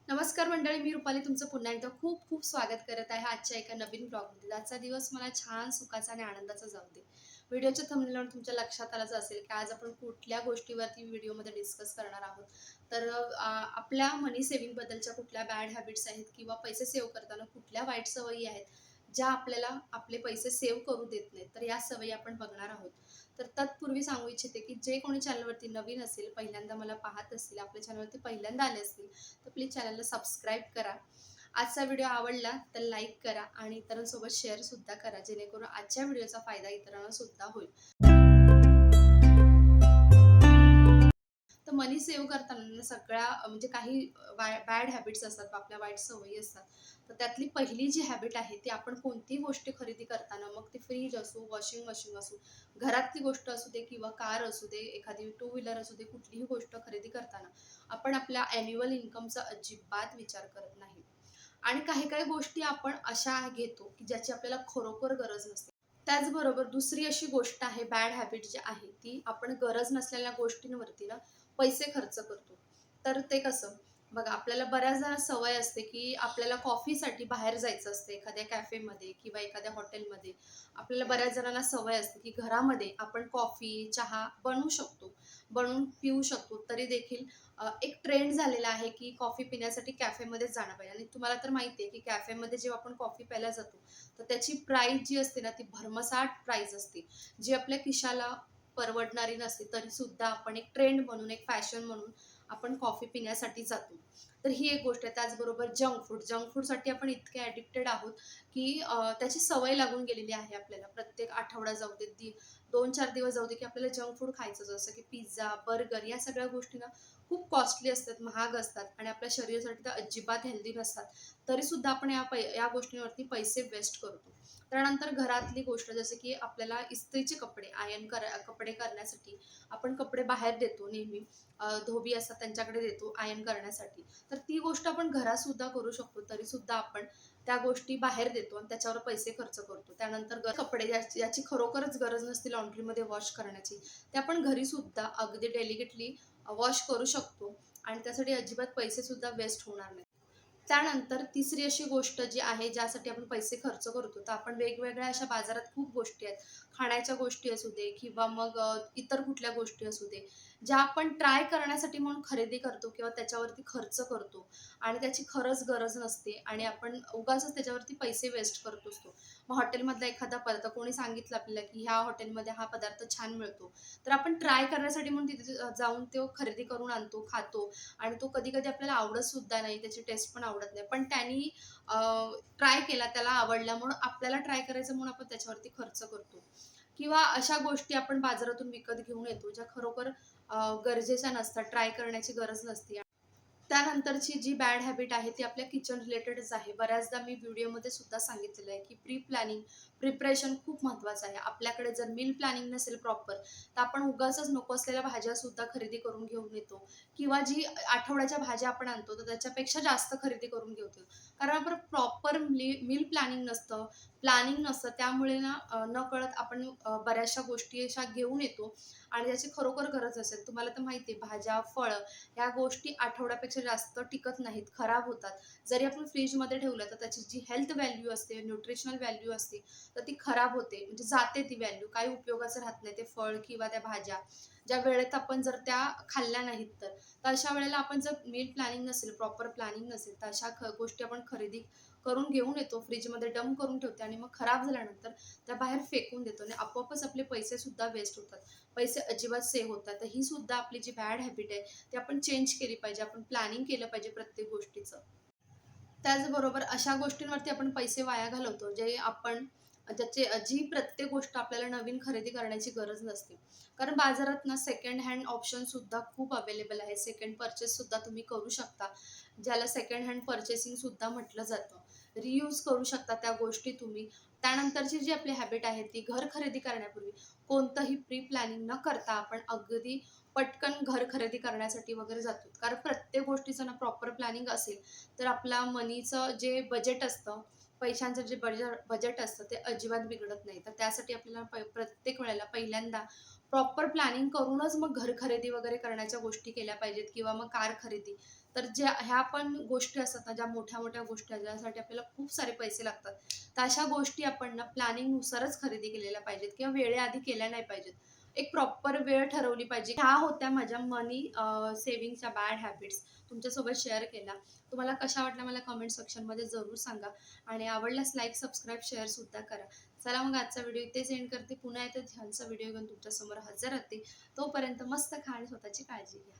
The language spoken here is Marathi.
नमस्कार मंडळी, मी रुपाली तुमचं पुन्हा एकदा खूप खूप स्वागत करत आहे आजच्या एका नवीन ब्लॉगमध्ये. आजचा दिवस मला छान सुखाचा आणि आनंदाचा जाऊ दे. व्हिडिओच्या थंबनेलवरून तुमच्या लक्षात आलंच असेल की आज आपण कुठल्या गोष्टीवरती व्हिडिओमध्ये डिस्कस करणार आहोत. तर आपल्या मनी सेव्हिंग बद्दलच्या कुठल्या बॅड हॅबिट्स आहेत किंवा पैसे सेव्ह करताना कुठल्या वाईट सवयी आहेत, ज्या आपल्याला आपले पैसे सेव्ह करू देत नाहीत. तर या सवयी आपण बघणार आहोत. तर तत्पूर्वी सांगू इच्छिते की जे कोणी चॅनलवरती नवीन असेल, पहिल्यांदा मला पाहत असतील, आपल्या चॅनलवरती पहिल्यांदा आले असतील, तर प्लीज चॅनलला सबस्क्राईब करा. आजचा व्हिडिओ आवडला तर लाईक करा आणि इतरांसोबत शेअरसुद्धा करा, जेणेकरून आजच्या व्हिडिओचा फायदा इतरांना सुद्धा होईल. तर मनी सेव्ह करताना सगळ्या म्हणजे काही बॅड हॅबिट्स असतात, आपल्या वाईट सवयी असतात. तर त्यातली पहिली जी हॅबिट आहे ती आपण कोणतीही गोष्ट खरेदी करताना, मग ती फ्रीज असो, वॉशिंग मशीन असो, घरातली गोष्ट असू दे किंवा कार असू दे, एखादी टू व्हीलर असू दे, कुठलीही गोष्ट खरेदी करताना आपण आपल्या ॲन्युअल इन्कमचा अजिबात विचार करत नाही. आणि काही काही गोष्टी आपण अशा घेतो की ज्याची आपल्याला खरोखर गरज नसते. त्याचबरोबर दुसरी अशी गोष्ट आहे, बॅड हॅबिट जी आहे ती आपण गरज नसलेल्या गोष्टींवरती ना पैसे खर्च करतो. तर ते कसं? बघा, आपल्याला बऱ्याचदा सवय असते की आपल्याला कॉफीसाठी बाहेर जायचं असतं एखाद्या कॅफेमध्ये किंवा एखाद्या हॉटेलमध्ये. आपल्याला बऱ्याच जणांना सवय असते की घरामध्ये आपण कॉफी, चहा बनवू शकतो, बनवून पिऊ शकतो. तरी देखील एक ट्रेंड झालेला आहे की कॉफी पिण्यासाठी कॅफेमध्येच जाणं पाहिजे. आणि तुम्हाला तर माहिती आहे की कॅफेमध्ये जेव्हा आपण कॉफी प्यायला जातो, तर त्याची प्राईस जी असते ना ती भरमसाठ प्राईस असते, जी आपल्या खिशाला परवडणारी नसते. तरी सुद्धा आपण एक ट्रेंड म्हणून, एक फॅशन म्हणून आपण कॉफी पिण्यासाठी जातो. तर ही एक गोष्ट आहे. त्याचबरोबर जंक फूडसाठी आपण इतके ॲडिक्टेड आहोत की त्याची सवय लागून गेलेली आहे आपल्याला. प्रत्येक आठवडा जाऊ दे, 2-4 दिवस जाऊ दे, की आपल्याला जंक फूड खायचं. जसं की पिझ्झा, बर्गर या सगळ्या गोष्टी ना खूप कॉस्टली असतात, महाग असतात आणि आपल्या शरीरासाठी तर अजिबात हेल्दी नसतात. तरीसुद्धा आपण या गोष्टींवरती पैसे वेस्ट करतो. त्यानंतर घरातली गोष्ट, जसं की आपल्याला इस्त्रीचे कपडे कपडे करण्यासाठी आपण कपडे बाहेर देतो नेहमी. धोबी असतात त्यांच्याकडे देतो आयर्न करण्यासाठी. तर ती गोष्ट आपण घरातसुद्धा करू शकतो. तरीसुद्धा आपण त्या गोष्टी बाहेर देतो आणि त्याच्यावर पैसे खर्च करतो. त्यानंतर कपडे याची खरोखरच गरज नसते लॉन्ड्रीमध्ये वॉश करण्याची, ते आपण घरीसुद्धा अगदी डेलिकेटली वॉश करू शकतो आणि त्यासाठी अजिबात पैसेसुद्धा वेस्ट होणार नाहीत. त्यानंतर तिसरी अशी गोष्ट जी आहे, ज्यासाठी आपण पैसे खर्च करतो, तर आपण वेगवेगळ्या अशा बाजारात खूप गोष्टी आहेत. खाण्याच्या गोष्टी असू दे किंवा मग इतर कुठल्या गोष्टी असू दे, ज्या आपण ट्राय करण्यासाठी म्हणून खरेदी करतो किंवा त्याच्यावरती खर्च करतो आणि त्याची खरंच गरज नसते आणि आपण उगाचच त्याच्यावरती पैसे वेस्ट करत असतो. मग हॉटेलमधला एखादा पदार्थ कोणी सांगितलं आपल्याला, की ह्या हॉटेलमध्ये हा पदार्थ छान मिळतो. तर आपण ट्राय करण्यासाठी म्हणून तिथे जाऊन तो खरेदी करून आणतो, खातो आणि तो कधी-कधी आपल्याला आवडत सुद्धा नाही, त्याची टेस्ट पण आवडत नाही. पण त्यांनी ट्राय केला, त्याला आवडला म्हणून आपल्याला ट्राय करायचं म्हणून आपण त्याच्यावरती खर्च करतो. किंवा अशा गोष्टी आपण बाजारातून विकत घेऊन येतो, ज्या खरोखर गरजेच्या नसतात, ट्राय करण्याची गरज नसते. त्यानंतरची जी बॅड हॅबिट आहे ती आपल्या किचन रिलेटेडच आहे. बऱ्याचदा मी व्हिडिओमध्ये सुद्धा सांगितलेलं आहे, की प्रिपरेशन खूप महत्त्वाचं आहे. आपल्याकडे जर मील प्लॅनिंग नसेल प्रॉपर, तर आपण उगाचच नको असलेल्या भाज्यासुद्धा खरेदी करून घेऊन येतो किंवा जी आठवड्याच्या भाज्या आपण आणतो, तर त्याच्यापेक्षा जास्त खरेदी करून घेतो. कारण आपण प्रॉपर मील प्लॅनिंग नसतं. त्यामुळे ना नकळत आपण बऱ्याचशा गोष्टी अशा घेऊन येतो आणि त्याची खरोखर गरज असेल. तुम्हाला तर माहिती आहे, भाज्या, फळं ह्या गोष्टी आठवड्यापेक्षा जास्त टिकत नाहीत, खराब होतात. जरी आपण फ्रीजमध्ये ठेवलं तर त्याची जी हेल्थ व्हॅल्यू असते, न्यूट्रिशनल व्हॅल्यू असते, तर ती खराब होते. म्हणजे जाते ती व्हॅल्यू. काही उपयोगाचं राहत नाही ते फळ किंवा त्या भाज्या. ज्या वेळेत आपण जर त्या खाल्ल्या नाहीत तर. तर अशा वेळेला आपण जर मील प्लॅनिंग नसेल, प्रॉपर प्लॅनिंग नसेल, तर अशा गोष्टी आपण खरेदी करून घेऊन येतो, फ्रिजमध्ये डंप करून ठेवतो आणि मग खराब झाल्यानंतर त्या बाहेर फेकून देतो आणि आपोआपच आपले पैसेसुद्धा वेस्ट होतात. पैसे अजिबात सेव्ह होतात. तर ही सुद्धा आपली जी बॅड हॅबिट आहे, ती आपण चेंज केली पाहिजे. आपण प्लॅनिंग केलं पाहिजे प्रत्येक गोष्टीचं. त्याचबरोबर अशा गोष्टींवरती आपण पैसे वाया घालवतो, जी प्रत्येक गोष्ट आपल्याला नवीन खरेदी करण्याची गरज नसते. कारण बाजारात ना सेकंड हँड ऑप्शनसुद्धा खूप अवेलेबल आहे. सेकंड पर्चेससुद्धा तुम्ही करू शकता. ज्याला सेकंड हँड पर्चेसिंगसुद्धा म्हटलं जातं. रियूज करू शकता त्या गोष्टी तुम्ही. त्यानंतरची जी आपली हॅबिट आहे, ती घर खरेदी करण्यापूर्वी कोणतंही प्री प्लॅनिंग न करता आपण अगदी पटकन घर खरेदी करण्यासाठी वगैरे जातो. कारण प्रत्येक गोष्टीचं ना प्रॉपर प्लॅनिंग असेल, तर आपला मनीचं जे बजेट असतं, पैशांचं जे बजेट असतं ते अजिबात बिघडत नाही. तर त्यासाठी आपल्याला प्रत्येक वेळेला पहिल्यांदा प्रॉपर प्लॅनिंग करूनच मग घर खरेदी वगैरे करण्याच्या गोष्टी केल्या पाहिजेत किंवा मग कार खरेदी. तर ज्या ह्या पण गोष्टी असतात ना, ज्या मोठ्या-मोठ्या गोष्टी आहेत, ज्यासाठी आपल्याला खूप सारे पैसे लागतात. तर अशा गोष्टी आपण ना प्लॅनिंगनुसारच खरेदी केलेल्या पाहिजेत किंवा वेळेआधी केल्या नाही पाहिजेत. एक प्रॉपर वेळ ठरवली पाहिजे. ह्या होत्या माझ्या मनी सेव्हिंगच्या बॅड हॅबिट्स तुमच्यासोबत शेअर केल्या. तुम्हाला कशा वाटल्या मला कमेंट सेक्शनमध्ये जरूर सांगा आणि आवडल्यास लाईक, सबस्क्राईब, शेअरसुद्धा करा. चला मग आजचा व्हिडिओ इथेच एंड करते. पुन्हा येते छानसा व्हिडिओ घेऊन तुमच्यासमोर हजर राहते. तोपर्यंत मस्त खा आणि स्वतःची काळजी घ्या.